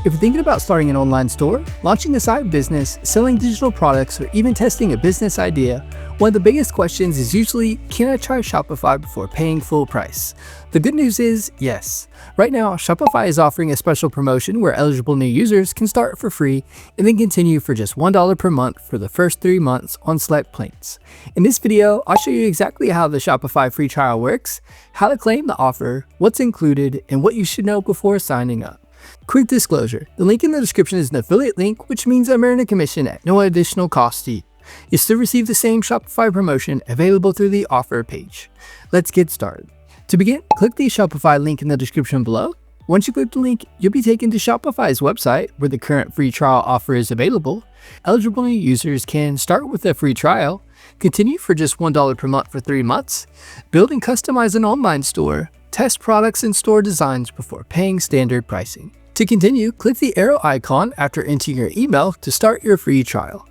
If you're thinking about starting an online store, launching a side business, selling digital products, or even testing a business idea, one of the biggest questions is usually, can I try Shopify before paying full price? The good news is, yes. Right now, Shopify is offering a special promotion where eligible new users can start for free and then continue for just $1 per month for the first 3 months on select plans. In this video, I'll show you exactly how the Shopify free trial works, how to claim the offer, what's included, and what you should know before signing up. Quick disclosure, the link in the description is an affiliate link, which means I'm earning a commission at no additional cost to you. You still receive the same Shopify promotion available through the offer page. Let's get started. To begin, click the Shopify link in the description below. Once you click the link, you'll be taken to Shopify's website where the current free trial offer is available. Eligible new users can start with a free trial, continue for just $1 per month for 3 months, build and customize an online store, test products and store designs before paying standard pricing. To continue, click the arrow icon after entering your email to start your free trial.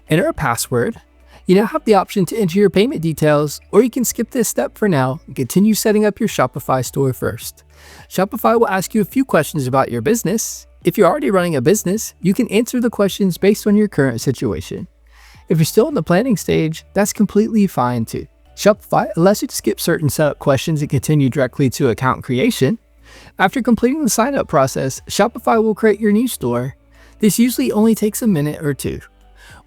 Enter a password. You now have the option to enter your payment details, or you can skip this step for now and continue setting up your Shopify store first. Shopify will ask you a few questions about your business. If you're already running a business, you can answer the questions based on your current situation. If you're still in the planning stage, that's completely fine too. Shopify allows you to skip certain setup questions and continue directly to account creation. After completing the sign-up process, Shopify will create your new store. This usually only takes a minute or two.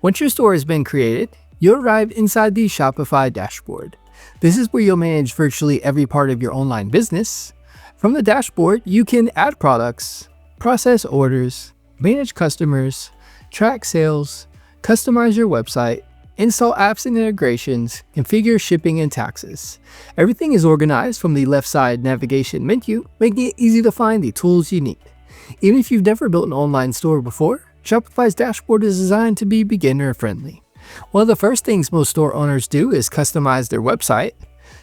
Once your store has been created, you'll arrive inside the Shopify dashboard. This is where you'll manage virtually every part of your online business. From the dashboard, you can add products, process orders, manage customers, track sales, customize your website, install apps and integrations, configure shipping and taxes. Everything is organized from the left side navigation menu, making it easy to find the tools you need. Even if you've never built an online store before, Shopify's dashboard is designed to be beginner friendly. One of the first things most store owners do is customize their website.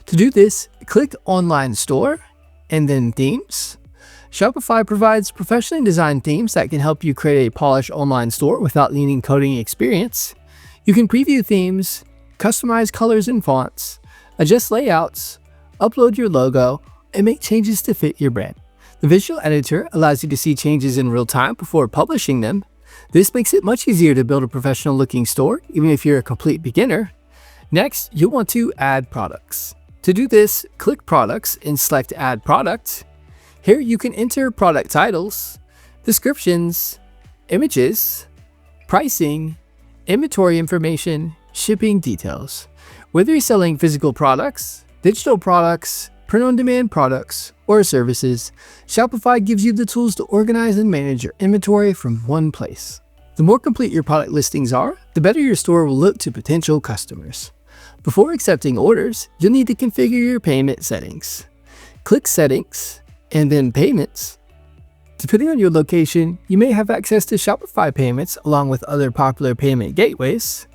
To do this, click Online Store and then Themes. Shopify provides professionally designed themes that can help you create a polished online store without needing coding experience. You can preview themes, customize colors and fonts, adjust layouts, upload your logo, and make changes to fit your brand. The visual editor allows you to see changes in real time before publishing them. This makes it much easier to build a professional looking store, even if you're a complete beginner. Next, you'll want to add products. To do this, click Products and select Add Product. Here you can enter product titles, descriptions, images, pricing, inventory information, shipping details. Whether you're selling physical products, digital products, print-on-demand products, or services, Shopify gives you the tools to organize and manage your inventory from one place. The more complete your product listings are, the better your store will look to potential customers. Before accepting orders, you'll need to configure your payment settings. Click Settings, and then Payments. Depending on your location, you may have access to Shopify Payments along with other popular payment gateways.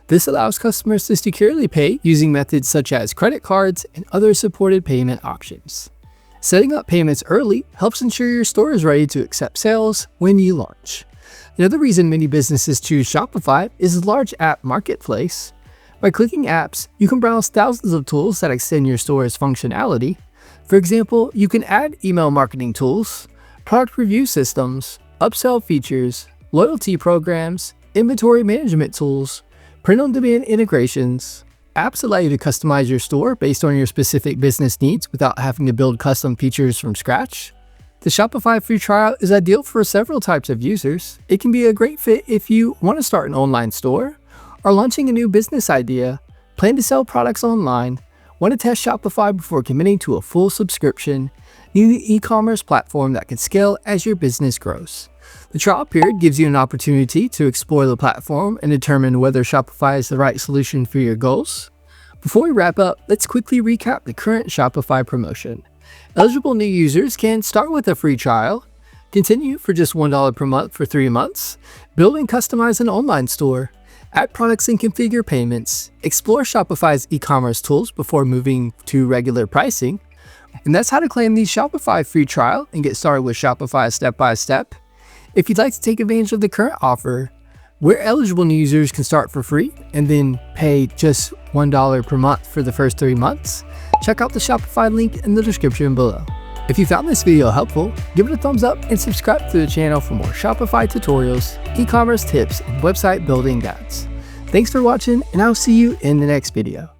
This allows customers to securely pay using methods such as credit cards and other supported payment options. Setting up payments early helps ensure your store is ready to accept sales when you launch. Another reason many businesses choose Shopify is the large app marketplace. By clicking apps, you can browse thousands of tools that extend your store's functionality. For example, you can add email marketing tools, product review systems, upsell features, loyalty programs, inventory management tools, print-on-demand integrations. Apps allow you to customize your store based on your specific business needs without having to build custom features from scratch. The Shopify free trial is ideal for several types of users. It can be a great fit if you want to start an online store, are launching a new business idea, plan to sell products online, want to test Shopify before committing to a full subscription, need an e-commerce platform that can scale as your business grows. The trial period gives you an opportunity to explore the platform and determine whether Shopify is the right solution for your goals. Before we wrap up, let's quickly recap the current Shopify promotion. Eligible new users can start with a free trial, continue for just $1 per month for 3 months, build and customize an online store, add products and configure payments, explore Shopify's e-commerce tools before moving to regular pricing. And that's how to claim the Shopify free trial and get started with Shopify step by step. If you'd like to take advantage of the current offer, where eligible new users can start for free and then pay just $1 per month for the first 3 months, check out the Shopify link in the description below. If you found this video helpful, give it a thumbs up and subscribe to the channel for more Shopify tutorials, e-commerce tips, and website building guides. Thanks for watching, and I'll see you in the next video.